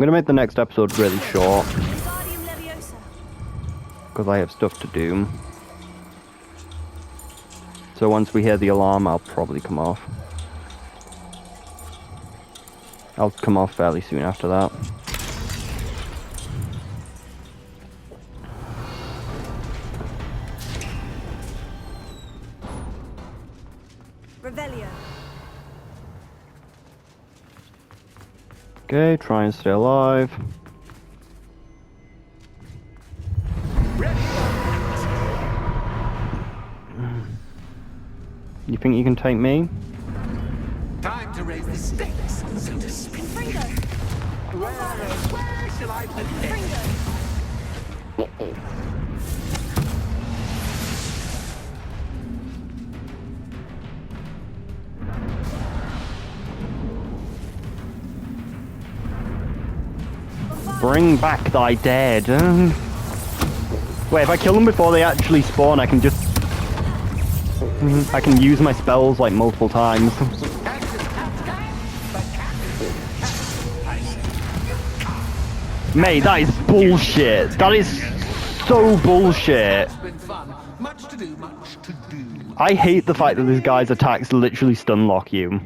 gonna make the next episode really short. Because I have stuff to do. So once we hear the alarm, I'll probably come off. I'll come off fairly soon after that. Revelio. Okay, try and stay alive. You think you can take me? Time to raise the stakes, so to speak. Fringo. Where shall I put this? Fringo. Bring back thy dead. Wait, if I kill them before they actually spawn, I can just... I can use my spells like multiple times. Mate, that is bullshit. That is so bullshit. It's been fun. Much to do, much to do. I hate the fact that this guy's attacks literally stun lock you.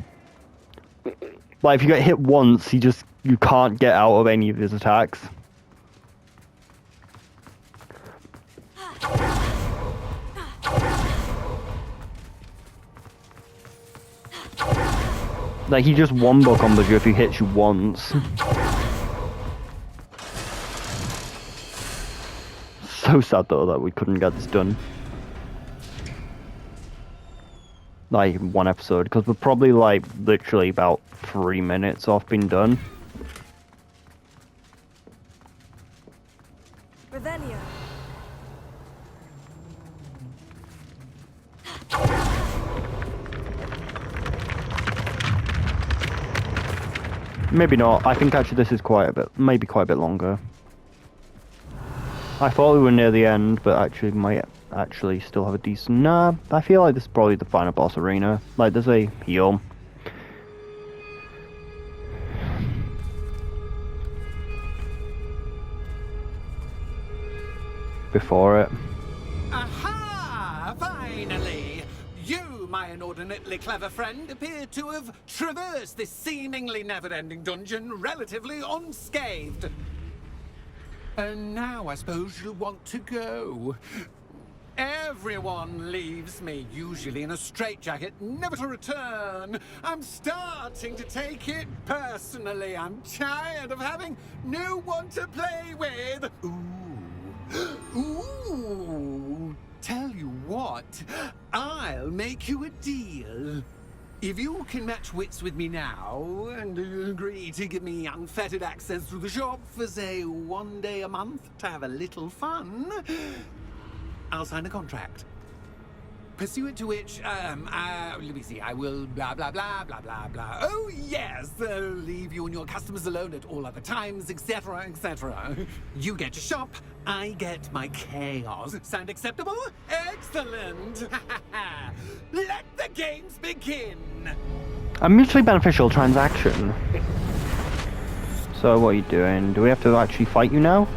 Like, if you get hit once, you can't get out of any of his attacks. Like, he just one-buck combos you if he hits you once. So sad though that we couldn't get this done. Like, one episode, because we're probably like literally about 3 minutes off being done. Revelio. Maybe not. I think actually this is quite a bit, maybe quite a bit longer. I thought we were near the end, but actually might actually still have a decent... Nah, I feel like this is probably the final boss arena. Like, there's a heal. Before it. Aha! Finally! You, my inordinately clever friend, appear to have traversed this seemingly never-ending dungeon relatively unscathed. And now I suppose you'll want to go. Everyone leaves me, usually in a straitjacket, never to return. I'm starting to take it personally. I'm tired of having no one to play with. Ooh. Ooh. Tell you what, I'll make you a deal. If you can match wits with me now, and agree to give me unfettered access through the shop for, say, 1 day a month to have a little fun, I'll sign a contract. Pursuant to which, let me see, I will blah, blah, blah, blah, blah, blah. Oh, yes, leave you and your customers alone at all other times, etc., etc. You get your shop, I get my chaos. Sound acceptable? Excellent! Let the games begin! A mutually beneficial transaction. So what are you doing? Do we have to actually fight you now?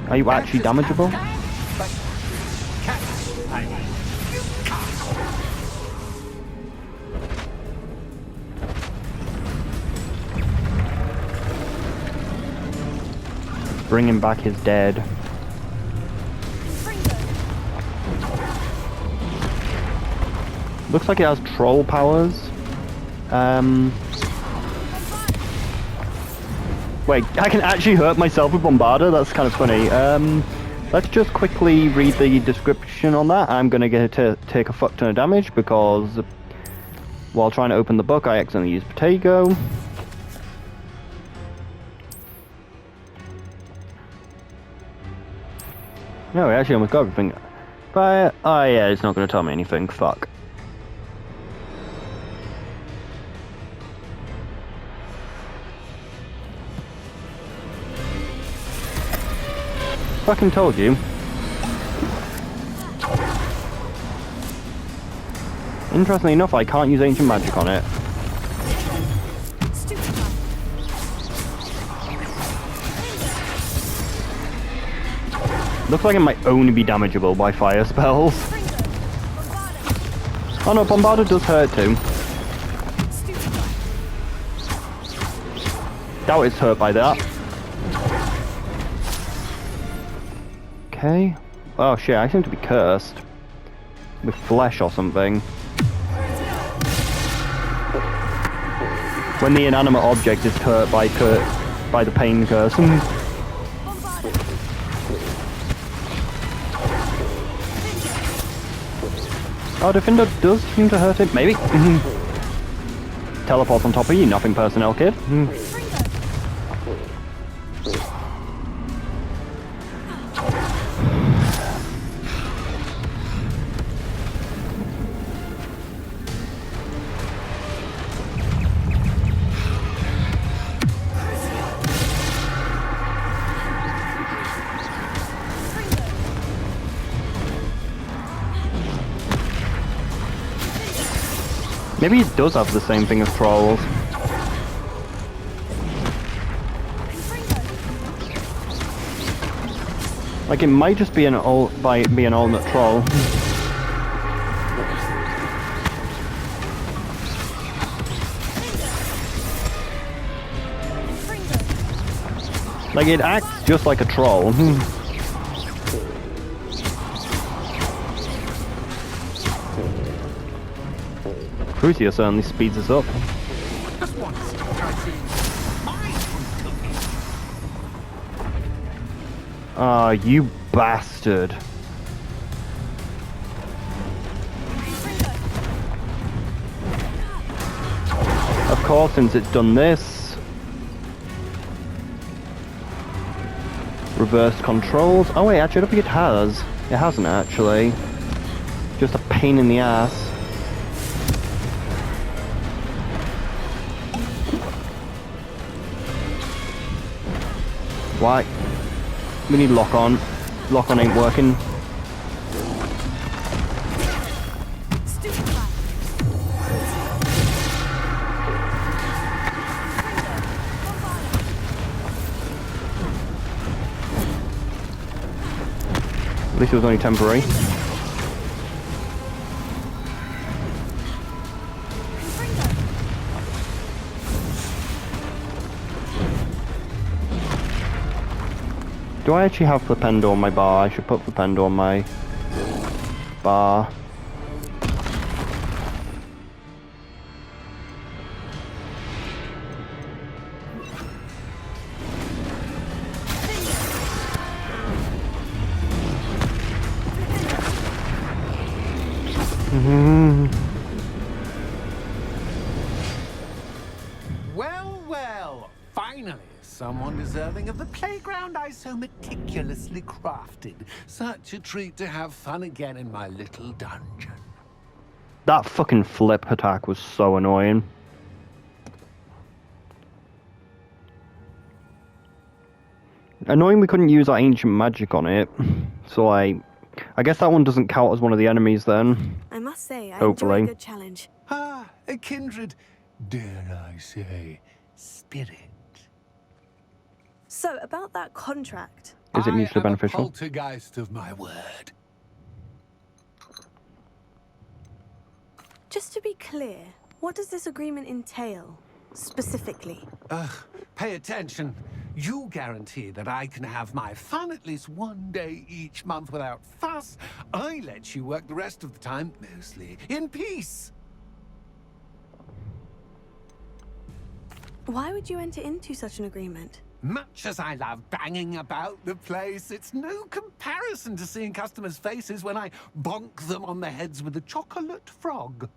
Are you actually damageable? Bringing back his dead. Looks like it has troll powers. Wait, I can actually hurt myself with Bombarder? That's kind of funny. Let's just quickly read the description on that. I'm gonna get to take a fuck ton of damage because while trying to open the book, I accidentally used Potato. No, we actually almost got everything. But, oh yeah, it's not going to tell me anything. Fuck. Fucking told you. Interestingly enough, I can't use ancient magic on it. Looks like it might only be damageable by fire spells. Oh no, Bombarder does hurt too. Doubt it's hurt by that. Okay. Oh shit, I seem to be cursed. With flesh or something. When the inanimate object is hurt by the pain curse. Oh, Defender does seem to hurt it. Maybe. Teleport on top of you, nothing personnel kid. Maybe it does have the same thing as trolls. Like it might just be an alternate troll. Like it acts just like a troll. Crucia certainly speeds us up. Just once, I see my cooking. Ah, you bastard. Of course, since it's done this. Reverse controls. Oh wait, actually I don't think it has. It hasn't actually. Just a pain in the ass. Why? We need lock on. Lock on ain't working. At least it was only temporary. Do I actually have Flipendo on my bar? I should put Flipendo on my bar. Well, well, finally, someone deserving of the playground I so meticulously crafted. Such a treat to have fun again in my little dungeon. That fucking flip attack was so annoying. Annoying we couldn't use our ancient magic on it. So I guess that one doesn't count as one of the enemies then. I must say, I Hopefully. enjoy a good challenge. Ah, a kindred, dare I say, spirit. So, about that contract. Is it mutually I am beneficial? a poltergeist of my word. Just to be clear, what does this agreement entail, specifically? Pay attention. You guarantee that I can have my fun at least one day each month without fuss. I let you work the rest of the time, mostly in peace. Why would you enter into such an agreement? Much as I love banging about the place, it's no comparison to seeing customers' faces when I bonk them on the heads with a chocolate frog.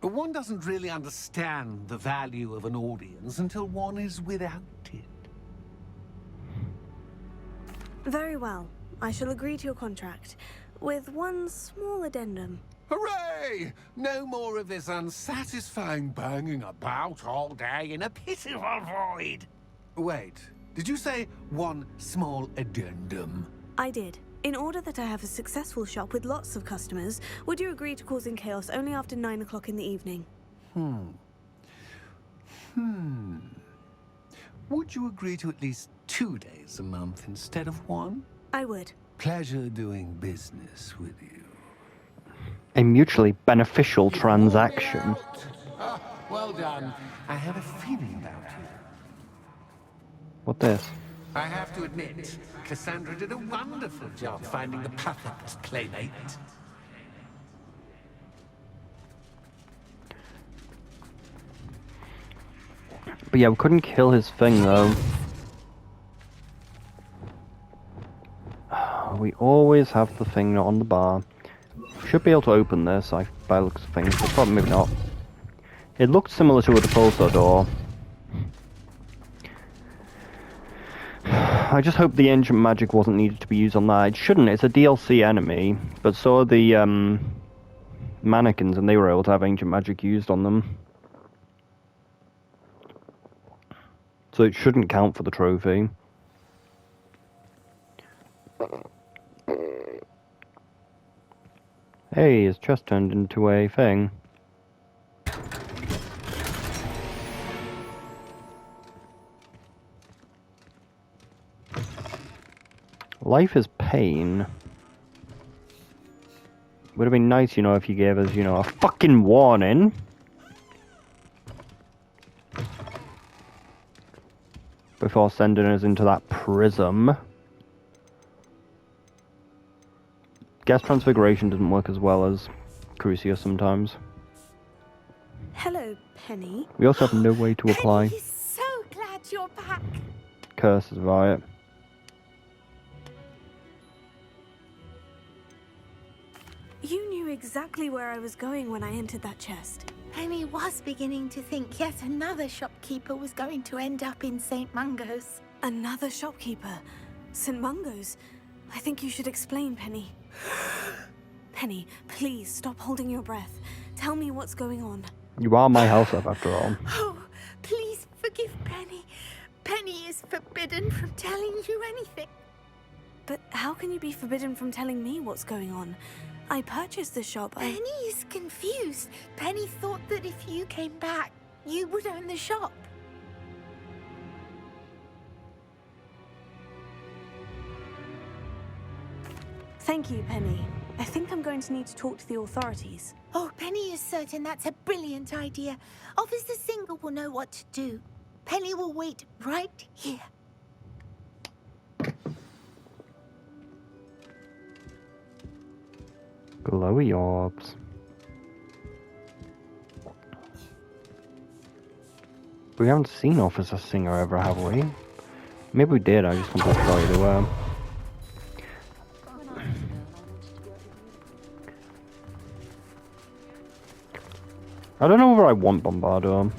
One doesn't really understand the value of an audience until one is without it. Very well. I shall agree to your contract, with one small addendum. Hooray! No more of this unsatisfying banging about all day in a pitiful void. Wait, did you say one small addendum? I did. In order that I have a successful shop with lots of customers, would you agree to causing chaos only after 9 o'clock in the evening? Would you agree to at least 2 days a month instead of one? I would. Pleasure doing business with you. A mutually beneficial transaction. Ah, well done. I have a feeling about you. What this? I have to admit, Cassandra did a wonderful job finding the perfect playmate. But yeah, we couldn't kill his thing though. We always have the thing not on the bar. Should be able to open this, by the looks of things, but probably maybe not. It looked similar to a repulsor door. I just hope the ancient magic wasn't needed to be used on that. It shouldn't, it's a DLC enemy, but so are the mannequins, and they were able to have ancient magic used on them. So it shouldn't count for the trophy. Hey, his chest turned into a thing. Life is pain. Would have been nice, you know, if you gave us, you know, a fucking warning. Before sending us into that prism. Gas transfiguration doesn't work as well as Crucio sometimes. Hello, Penny. We also have no way to apply Penny is so glad you're back. curses via it. You knew exactly where I was going when I entered that chest. Penny was beginning to think yet another shopkeeper was going to end up in St. Mungo's. Another shopkeeper. St. Mungo's. I think you should explain, Penny. Penny, please stop holding your breath. Tell me what's going on. You are my house elf after all. Oh, please forgive Penny. Penny is forbidden from telling you anything. But how can you be forbidden from telling me what's going on? I purchased the shop. Penny is confused. Penny thought that if you came back, you would own the shop. Thank you, Penny. I think I'm going to need to talk to the authorities. Oh, Penny is certain that's a brilliant idea. Officer Singer will know what to do. Penny will wait right here. Glowy orbs. We haven't seen Officer Singer ever, have we? Maybe we did, I just completely forgot they were. I don't know whether I want Bombardo.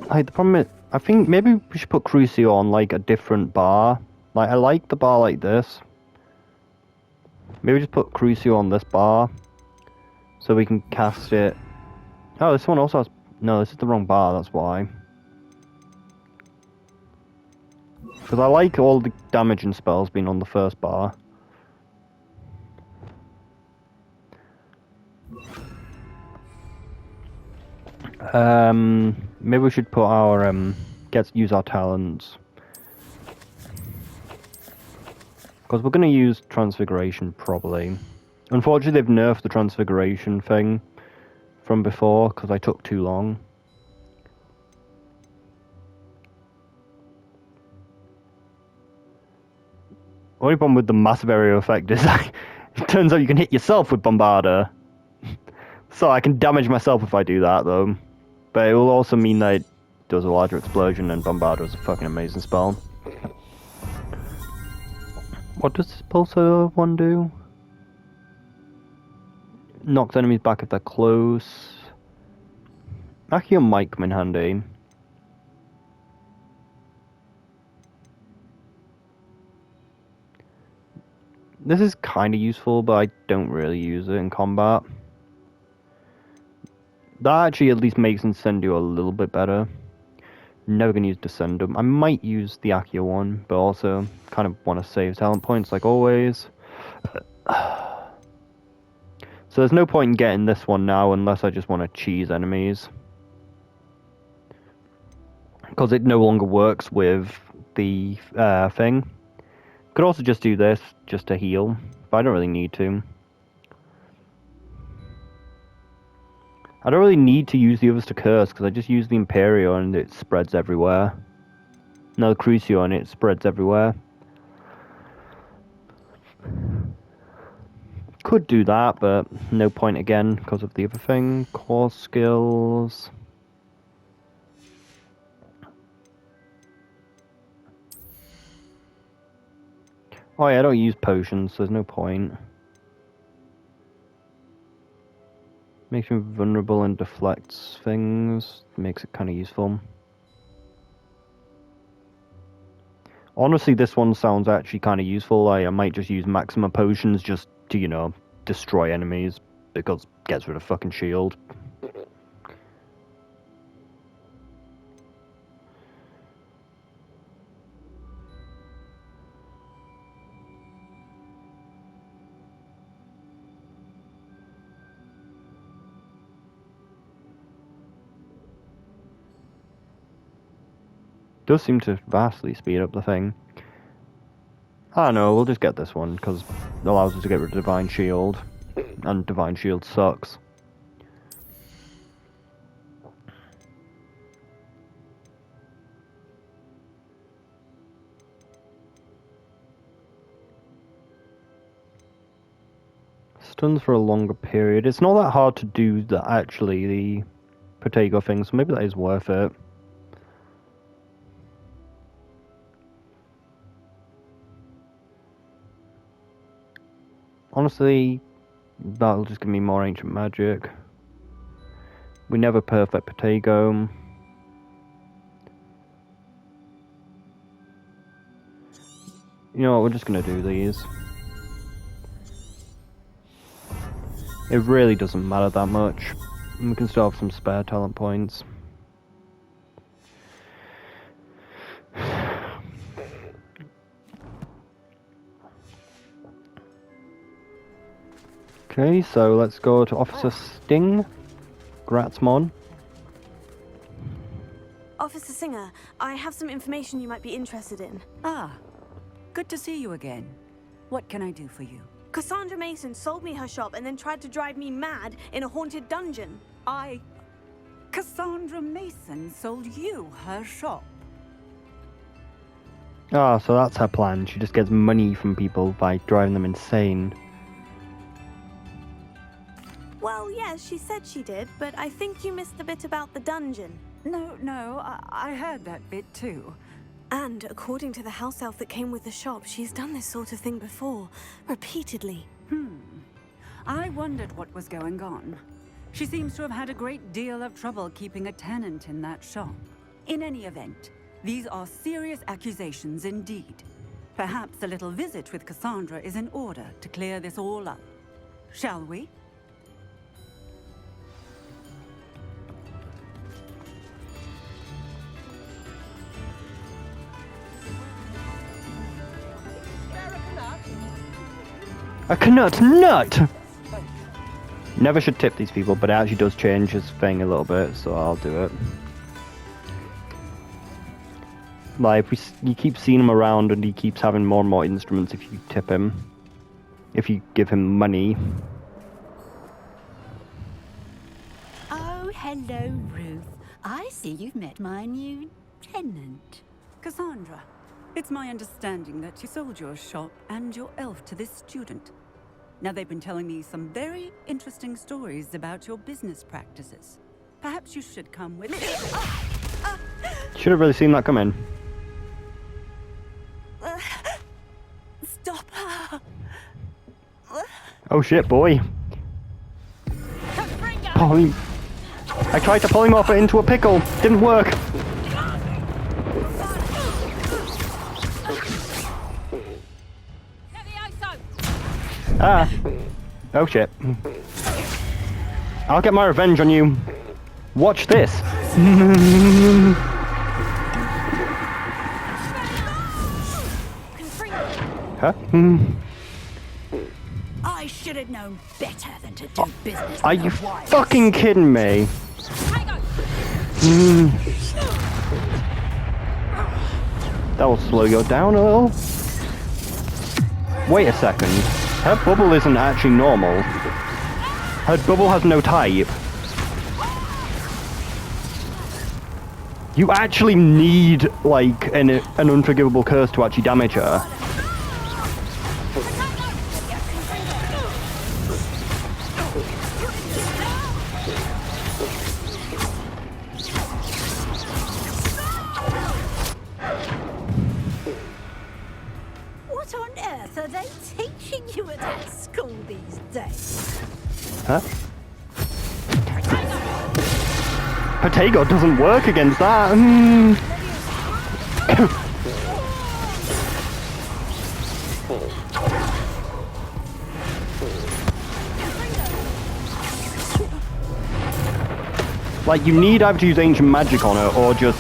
Like, the problem is, I think maybe we should put Crucio on, like, a different bar. Like, I like the bar like this. Maybe just put Crucio on this bar. So we can cast it. Oh, this one also has... No, this is the wrong bar, that's why. Because I like all the damage and spells being on the first bar. Maybe we should put our, use our talents. Because we're going to use Transfiguration, probably. Unfortunately, they've nerfed the Transfiguration thing from before, because I took too long. Only problem with the massive area effect is it turns out you can hit yourself with Bombarder. So I can damage myself if I do that, though. But it will also mean that it does a larger explosion, and Bombarder is a fucking amazing spell. What does this Pulsar one do? Knocks enemies back if they're close. Accio might come in handy. This is kind of useful, but I don't really use it in combat. That actually at least makes Incendio a little bit better. Never gonna use Descendum. I might use the Accio one, but also kind of want to save talent points like always. So there's no point in getting this one now unless I just want to cheese enemies. Because it no longer works with the thing. Could also just do this, just to heal, but I don't really need to. I don't really need to use the others to curse, because I just use the Imperio and it spreads everywhere. No, the Crucio and it spreads everywhere. Could do that, but no point again, because of the other thing. Core skills. Oh yeah, I don't use potions, so there's no point. Makes me vulnerable and deflects things. Makes it kind of useful. Honestly, this one sounds actually kind of useful. I might just use maximum potions just to, you know, destroy enemies, because it gets rid of fucking shield. Does seem to vastly speed up the thing. I don't know, we'll just get this one, because it allows us to get rid of Divine Shield. And Divine Shield sucks. Stuns for a longer period. It's not that hard to do actually, the Protego thing, so maybe that is worth it. Honestly, that'll just give me more ancient magic. We never perfect Protego. You know what, we're just gonna do these. It really doesn't matter that much. We can still have some spare talent points. Okay, so let's go to Officer Sting. Gratzmon. Officer Singer, I have some information you might be interested in. Ah, good to see you again. What can I do for you? Cassandra Mason sold me her shop and then tried to drive me mad in a haunted dungeon. Cassandra Mason sold you her shop. Ah, so that's her plan. She just gets money from people by driving them insane. Well, yes, she said she did, but I think you missed the bit about the dungeon. No, I heard that bit too. And according to the house elf that came with the shop, she's done this sort of thing before, repeatedly. I wondered what was going on. She seems to have had a great deal of trouble keeping a tenant in that shop. In any event, these are serious accusations indeed. Perhaps a little visit with Cassandra is in order to clear this all up. Shall we? A Knut nut! Never should tip these people, but it actually does change his thing a little bit, so I'll do it. Like, you keep seeing him around and he keeps having more and more instruments if you tip him. If you give him money. Oh, hello, Ruth. I see you've met my new tenant. Cassandra, it's my understanding that you sold your shop and your elf to this student. Now, they've been telling me some very interesting stories about your business practices. Perhaps you should come with me. Should have really seen that coming. Stop her! Oh shit, boy. Pull him. I tried to pull him off into a pickle. Didn't work. Ah. Oh shit. I'll get my revenge on you. Watch this. Huh? I should have known better than to do business Are with you a wife. fucking kidding me? That will slow you down a little. Wait a second. Her bubble isn't actually normal. Her bubble has no type. You actually need, like, an unforgivable curse to actually damage her. What on earth are they teaching you at our school these days? Huh? Potato doesn't work against that. Like, you need either to use ancient magic on her or just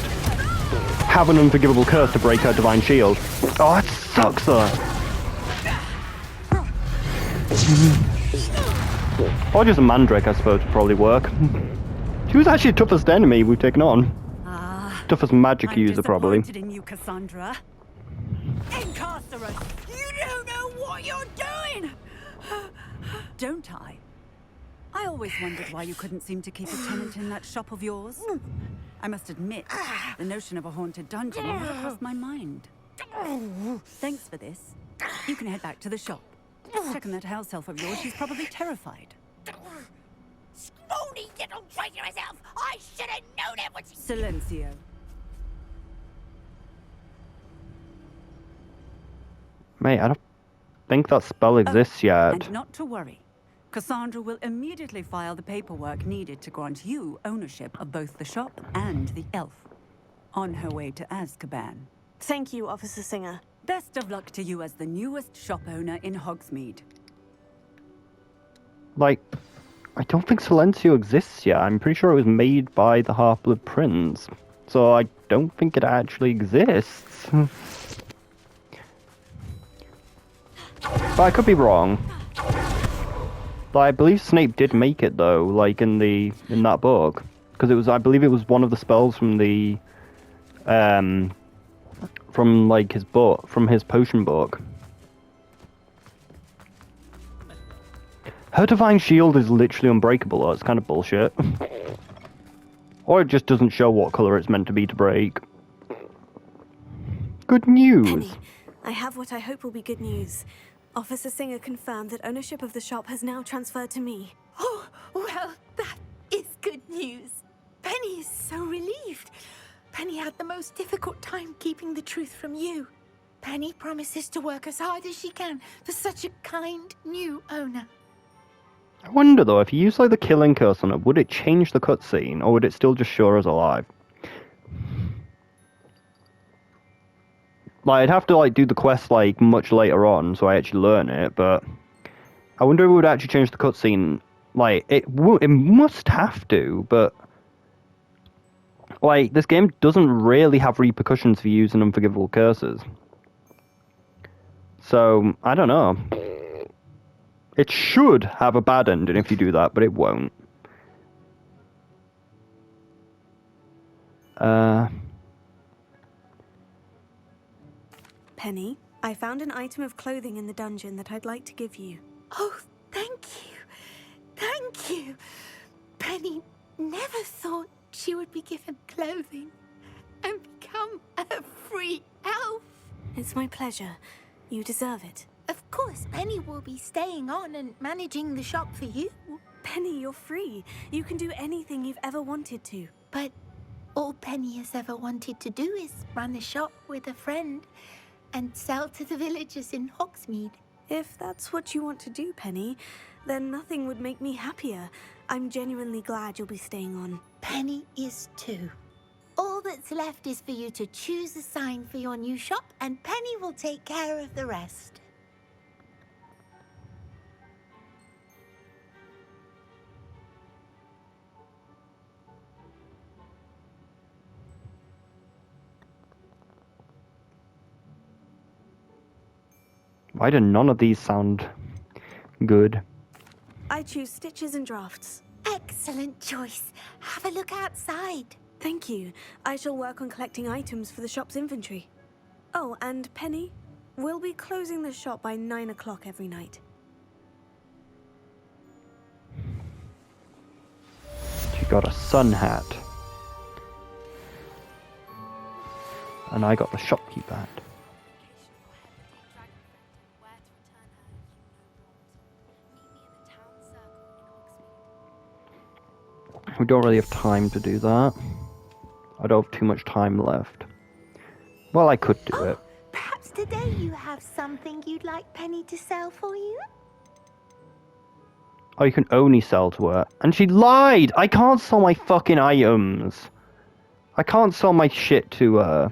have an unforgivable curse to break her divine shield. Oh, that sucks though. Or just a mandrake, I suppose, would probably work. She was actually the toughest enemy we've taken on. Toughest magic user, probably. I'm disappointed in you, Cassandra. Incarcerate! You don't know what you're doing! Don't I? I always wondered why you couldn't seem to keep a tenant in that shop of yours. I must admit, the notion of a haunted dungeon never crossed my mind. Thanks for this. You can head back to the shop. Check on that house elf of yours. She's probably terrified. Scrawny little traitor herself! I should have known it when she... Silencio. Mate, I don't think that spell exists yet. And not to worry. Cassandra will immediately file the paperwork needed to grant you ownership of both the shop and the elf. On her way to Azkaban. Thank you, Officer Singer. Best of luck to you as the newest shop owner in Hogsmeade. Like, I don't think Silencio exists yet. I'm pretty sure it was made by the Half-Blood Prince. So I don't think it actually exists. But I could be wrong. But I believe Snape did make it though, like in that book. Because it was, I believe it was one of the spells from the from like his book, from his potion book. Her divine shield is literally unbreakable though, it's kind of bullshit. Or it just doesn't show what color it's meant to be to break. Good news! Penny, I have what I hope will be good news. Officer Singer confirmed that ownership of the shop has now transferred to me. Oh, well, that is good news. Penny is so relieved. Penny had the most difficult time keeping the truth from you. Penny promises to work as hard as she can for such a kind new owner. I wonder though, if you use like the killing curse on it, would it change the cutscene, or would it still just show her as alive? Like, I'd have to like do the quest like much later on, so I actually learn it. But I wonder if it would actually change the cutscene. Like, it must have to, but like this game doesn't really have repercussions for using unforgivable curses. So I don't know. It should have a bad ending if you do that, but it won't. Penny, I found an item of clothing in the dungeon that I'd like to give you. Oh, thank you. Thank you. Penny never thought she would be given clothing and become a free elf. It's my pleasure. You deserve it. Of course, Penny will be staying on and managing the shop for you. Penny, you're free. You can do anything you've ever wanted to. But all Penny has ever wanted to do is run a shop with a friend and sell to the villagers in Hogsmeade. If that's what you want to do, Penny, then nothing would make me happier. I'm genuinely glad you'll be staying on. Penny is too. All that's left is for you to choose a sign for your new shop, and Penny will take care of the rest. Why do none of these sound good? I choose stitches and drafts. Excellent choice. Have a look outside. Thank you. I shall work on collecting items for the shop's inventory. Oh, and Penny, We'll be closing the shop by 9 o'clock every night. She got a sun hat. And I got the shopkeeper hat. We don't really have time to do that. I don't have too much time left. Well, I could do it. Perhaps today you have something you'd like Penny to sell for you? Oh, you can only sell to her. And she lied! I can't sell my fucking items. I can't sell my shit to her.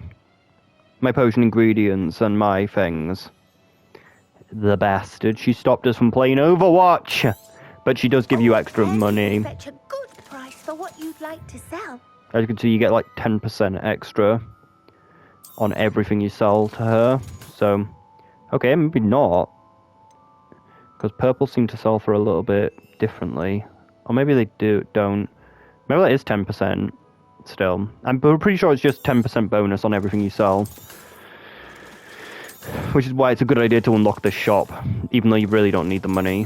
My potion ingredients and my things. The bastard. She stopped us from playing Overwatch. But she does give you extra money. Fetch a good price for what you'd like to sell. As you can see, you get like 10% extra on everything you sell to her. So, okay, maybe not. Because purple seem to sell for a little bit differently. Or maybe they don't. Maybe that is 10% still. I'm pretty sure it's just 10% bonus on everything you sell. Which is why it's a good idea to unlock this shop, even though you really don't need the money.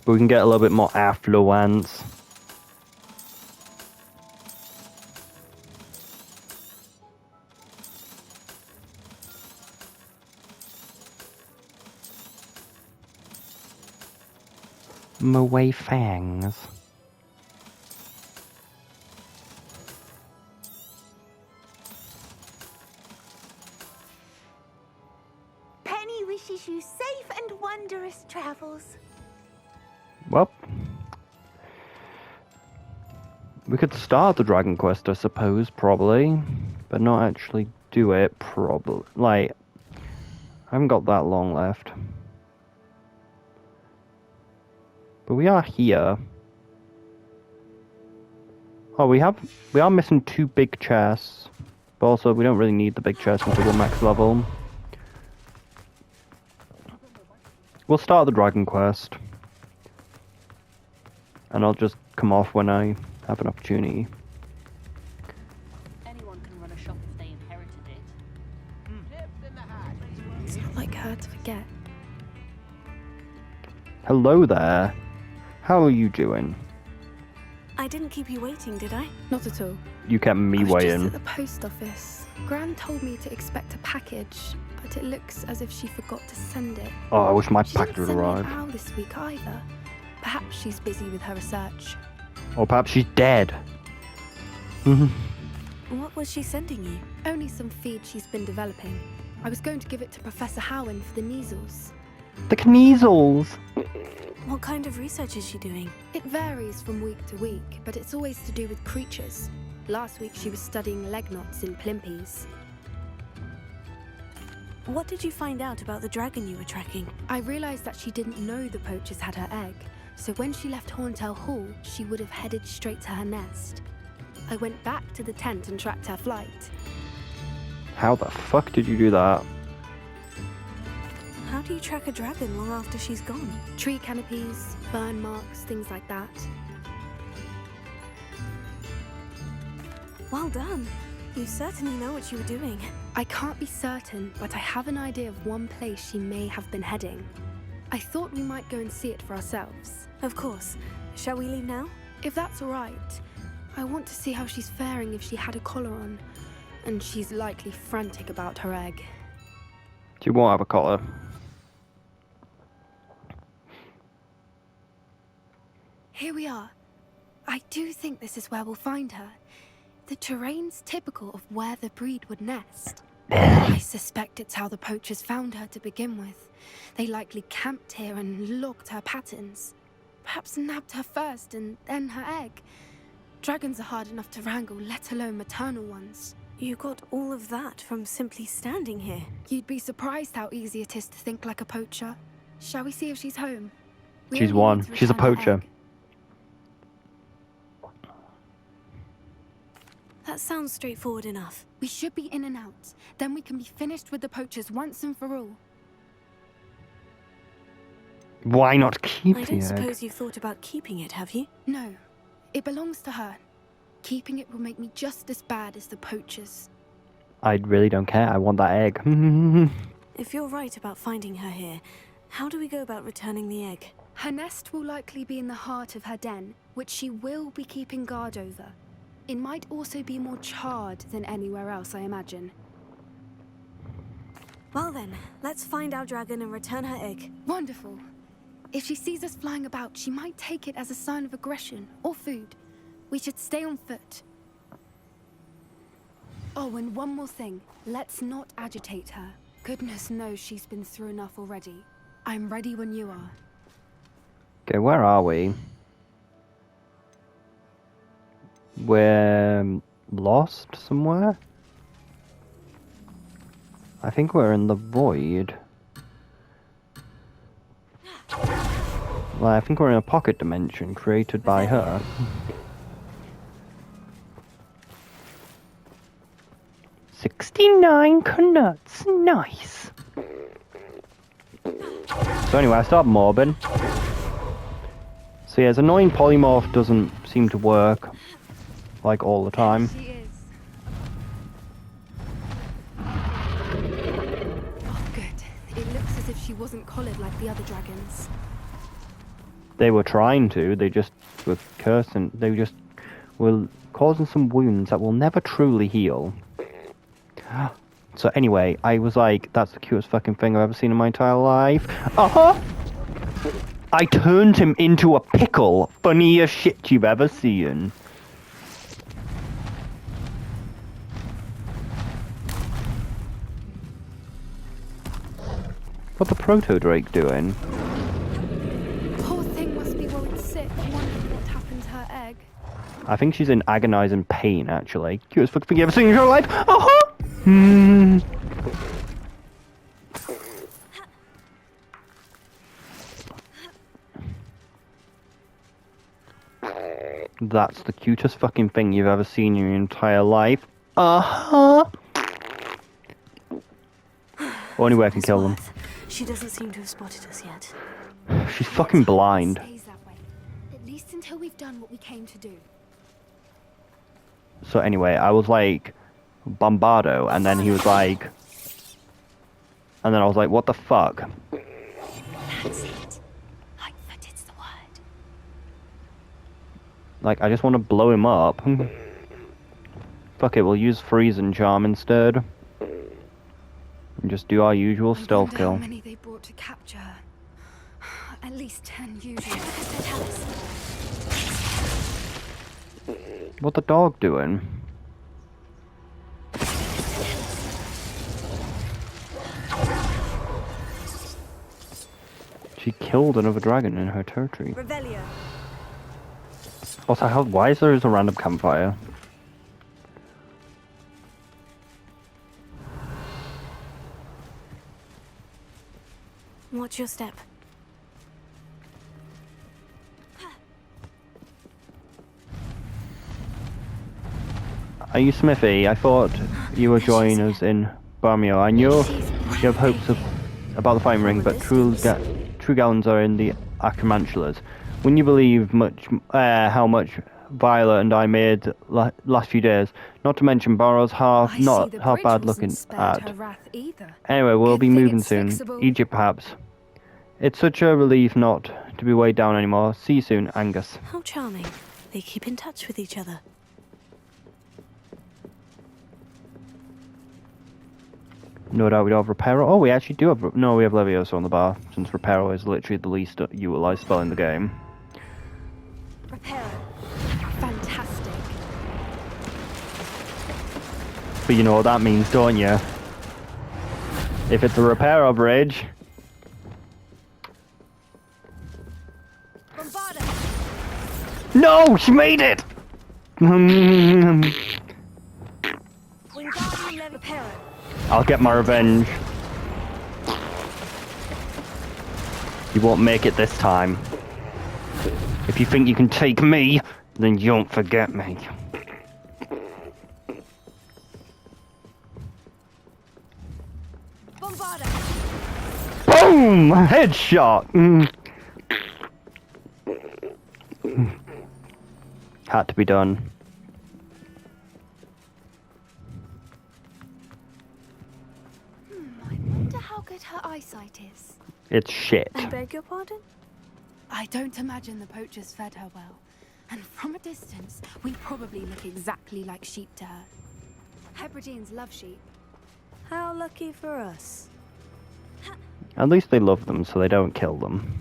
But we can get a little bit more affluence. Moe fangs. Penny wishes you safe and wondrous travels. Well, we could start the Dragon Quest, I suppose, probably, but not actually do it, probably. Like, I haven't got that long left. But we are here. Oh, we are missing 2 big chests, but also we don't really need the big chests until we're max level. We'll start the Dragon Quest. And I'll just come off when I have an opportunity. Anyone can run a shop if they inherited it. It's not like her to forget. Hello there. How are you doing? I didn't keep you waiting, did I? Not at all. You kept me I was waiting. just at the post office. Gran told me to expect a package, but it looks as if she forgot to send it. Oh, I wish my She package didn't would send me arrive. an owl this week either. Perhaps she's busy with her research. Or perhaps she's dead. What was she sending you? Only some feed she's been developing. I was going to give it to Professor Howen for the measles. The Kneasels! What kind of research is she doing? It varies from week to week, but it's always to do with creatures. Last week she was studying leg knots in plimpies. What did you find out about the dragon you were tracking? I realized that she didn't know the poachers had her egg, so when she left Horntail Hall, she would have headed straight to her nest. I went back to the tent and tracked her flight. How the fuck did you do that? How do you track a dragon long after she's gone? Tree canopies, burn marks, things like that. Well done. You certainly know what you were doing. I can't be certain, but I have an idea of one place she may have been heading. I thought we might go and see it for ourselves. Of course. Shall we leave now? If that's all right. I want to see how she's faring if she had a collar on. And she's likely frantic about her egg. She won't have a collar. Here we are. I do think this is where we'll find her. The terrain's typical of where the breed would nest. I suspect it's how the poachers found her to begin with. They likely camped here and logged her patterns. Perhaps nabbed her first and then her egg. Dragons are hard enough to wrangle, let alone maternal ones. You got all of that from simply standing here. You'd be surprised how easy it is to think like a poacher. Shall we see if she's home? We She's only one. need to She's a return her poacher. egg. That sounds straightforward enough. We should be in and out. Then we can be finished with the poachers once and for all. Why not keep I the don't egg? suppose you've thought about keeping it, have you? No, it belongs to her. Keeping it will make me just as bad as the poachers. I really don't care. I want that egg. If you're right about finding her here, how do we go about returning the egg? Her nest will likely be in the heart of her den, which she will be keeping guard over. It might also be more charred than anywhere else, I imagine. Well then, let's find our dragon and return her egg. Wonderful. If she sees us flying about, she might take it as a sign of aggression or food. We should stay on foot. Oh, and one more thing. Let's not agitate her. Goodness knows she's been through enough already. I'm ready when you are. Okay, where are we? We're lost somewhere? I think we're in the void. Well, I think we're in a pocket dimension created by her. 69 knuts, nice. So anyway, I start mobbing. So yeah, it's annoying polymorph doesn't seem to work, like, all the time. She is. Oh, good. It looks as if she wasn't collared like the other dragons. They were trying to, they just were cursing, they just were causing some wounds that will never truly heal. So anyway, I was like, that's the cutest fucking thing I've ever seen in my entire life. Uh-huh! I turned him into a pickle. Funniest shit you've ever seen. What the proto-drake doing? Poor thing must be worried sick, wondering what happened to her egg. I think she's in agonizing pain, actually. Cutest fucking thing you've ever seen in your life. Uh-huh! Hmm. That's the cutest fucking thing you've ever seen in your entire life. Uh-huh. Only way I can kill them. She doesn't seem to have spotted us yet. She's fucking blind. Stays that way. At least until we've done what we came to do. So anyway, I was like, Bombardo, and then he was like... And then I was like, what the fuck? That's it. Lightfooted's the word. Like, I just want to blow him up. Fuck it, we'll use Freeze and Charm instead. And just do our usual I stealth wonder kill. how many they brought to capture her. At least 10 usually. What the dog doing? She killed another dragon in her territory. Revelio. What the hell? Why is there a random campfire? Watch your step. Are you Smithy? I thought you were joining us in Barmio. I know you have hopes about the fighting ring, but true gallons are in the Acromantulas. When you believe how much Viola and I made last few days, not to mention Barrow's not half bad looking at. Anyway, we'll be moving soon. Egypt, perhaps. It's such a relief not to be weighed down anymore. See you soon, Angus. How charming. They keep in touch with each other. No doubt we don't have Reparo. Oh, we actually do have... No, we have Leviosa on the bar, since Reparo is literally the least utilized spell in the game. Reparo. Fantastic. But you know what that means, don't you? If it's a Reparo bridge... Bombarda. No! She made it! Wingardium Reparo. I'll get my revenge. You won't make it this time. If you think you can take me, then you don't forget me. Bombarda. Boom! Headshot! Had to be done. I wonder how good her eyesight is. It's shit. I beg your pardon? I don't imagine the poachers fed her well. And from a distance, we probably look exactly like sheep to her. Hebrideans love sheep. How lucky for us. At least they love them, so they don't kill them.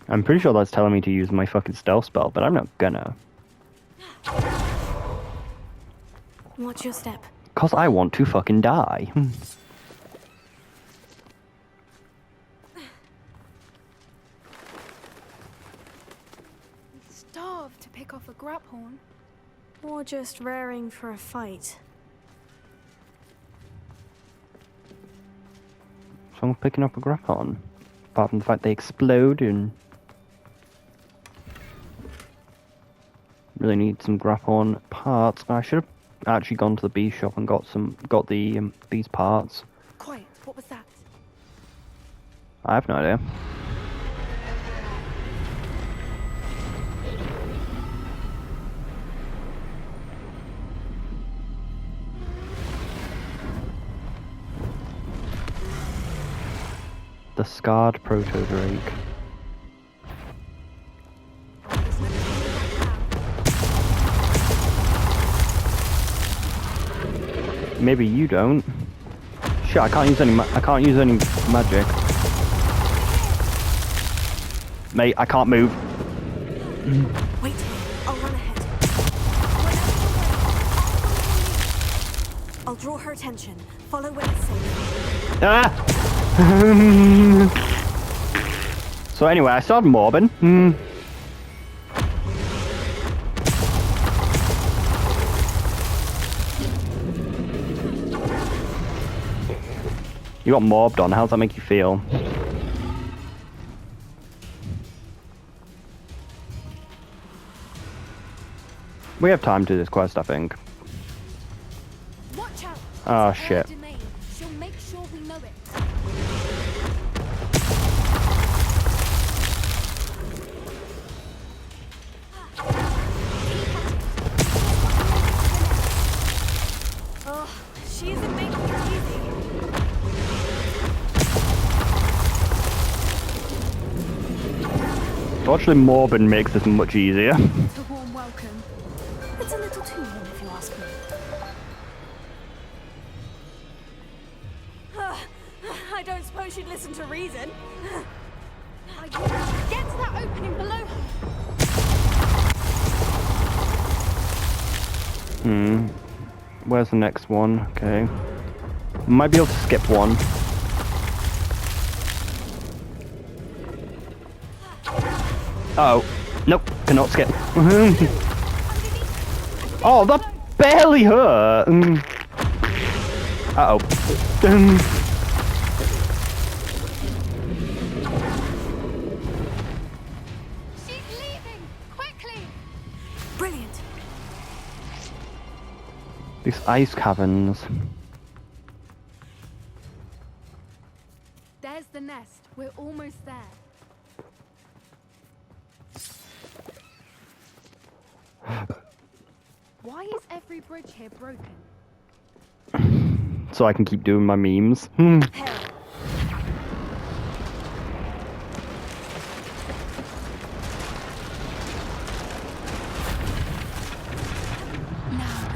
I'm pretty sure that's telling me to use my fucking stealth spell, but I'm not gonna. Watch your step. Cause I want to fucking die. Starved to pick off a graphorn. Or just raring for a fight. So I'm picking up a graphon. Apart from the fact they explode and... Really need some graphon parts. I should have actually gone to the bee shop and got these parts. Quiet, what was that? I have no idea. The scarred proto-drake. Maybe you don't. Shit, I can't use any magic. Mate, I can't move. Wait, I'll run ahead. I'll draw her attention. Follow when it's safe. Ah! So anyway, I started mobbing. You got mobbed on, how does that make you feel? We have time to do this quest, I think. Watch out! Oh It's her shit. domain. She'll make sure we know it. Oh, she isn't making it easy. Fortunately, mobbing makes this much easier. It's a warm welcome. It's a little too warm, if you ask me. I don't suppose she'd listen to reason. Get to that opening below her. Where's the next one? Okay. Might be able to skip one. Oh. Nope, cannot skip. Oh, that barely hurt. Uh-oh. She's leaving! Quickly! Brilliant. These ice caverns. There's the nest. We're almost there. Why is every bridge here broken? So I can keep doing my memes. Now,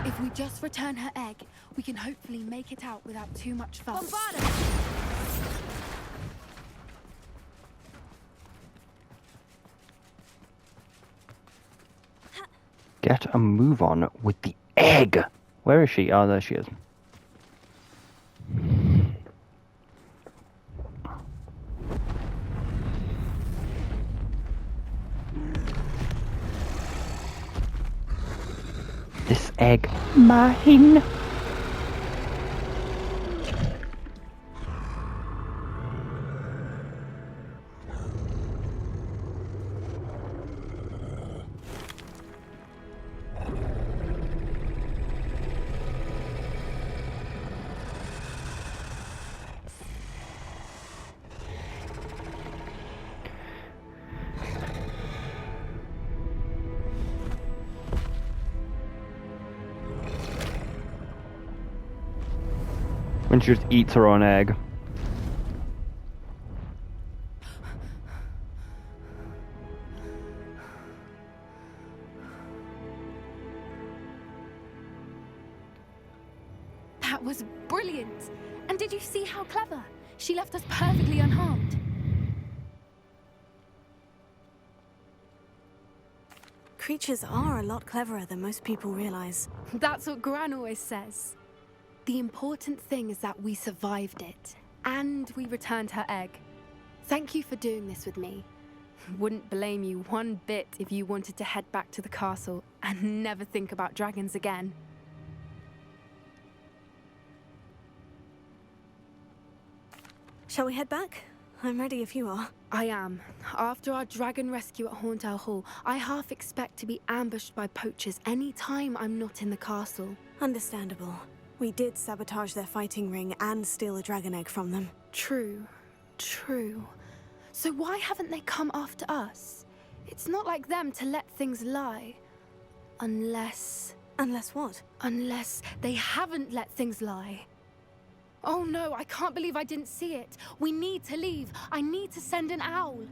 if we just return her egg, we can hopefully make it out without too much fuss. Bombarda! Get a move on with the egg. Where is she? Oh, there she is. This egg, mine. then she just eats her own egg. That was brilliant! And did you see how clever? She left us perfectly unharmed. Creatures are a lot cleverer than most people realize. That's what Gran always says. The important thing is that we survived it, and we returned her egg. Thank you for doing this with me. Wouldn't blame you one bit if you wanted to head back to the castle and never think about dragons again. Shall we head back? I'm ready if you are. I am. After our dragon rescue at Hauntel Hall, I half expect to be ambushed by poachers any time I'm not in the castle. Understandable. We did sabotage their fighting ring and steal a dragon egg from them. True. So why haven't they come after us? It's not like them to let things lie. Unless what? Unless they haven't let things lie. Oh no, I can't believe I didn't see it. We need to leave. I need to send an owl.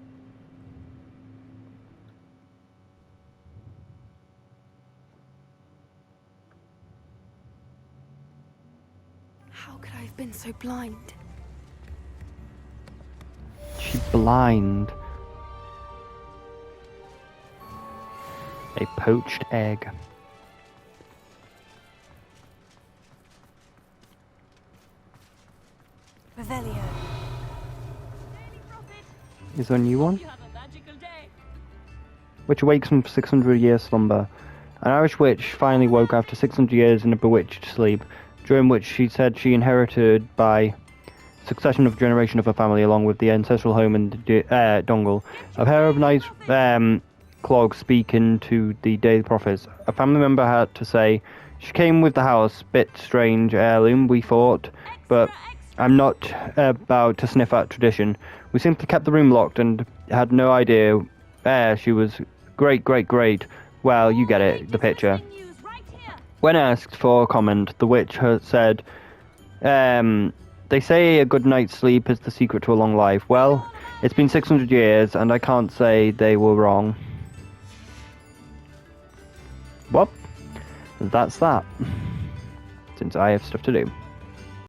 How could I have been so blind? She's blind. A poached egg. Revelio. Is there a new one? You have a magical day. Which awakes from 600 years slumber. An Irish witch finally woke after 600 years in a bewitched sleep, during which she said she inherited by succession of generation of her family along with the ancestral home in the Dongle. A pair of nice clogs speaking to the Daily Prophets. A family member had to say, she came with the house, bit strange heirloom, we thought, but I'm not about to sniff at tradition. We simply kept the room locked and had no idea. She was great. Well, you get it, the picture. When asked for comment, the witch said, they say a good night's sleep is the secret to a long life. Well, it's been 600 years, and I can't say they were wrong. Well, that's that. Since I have stuff to do.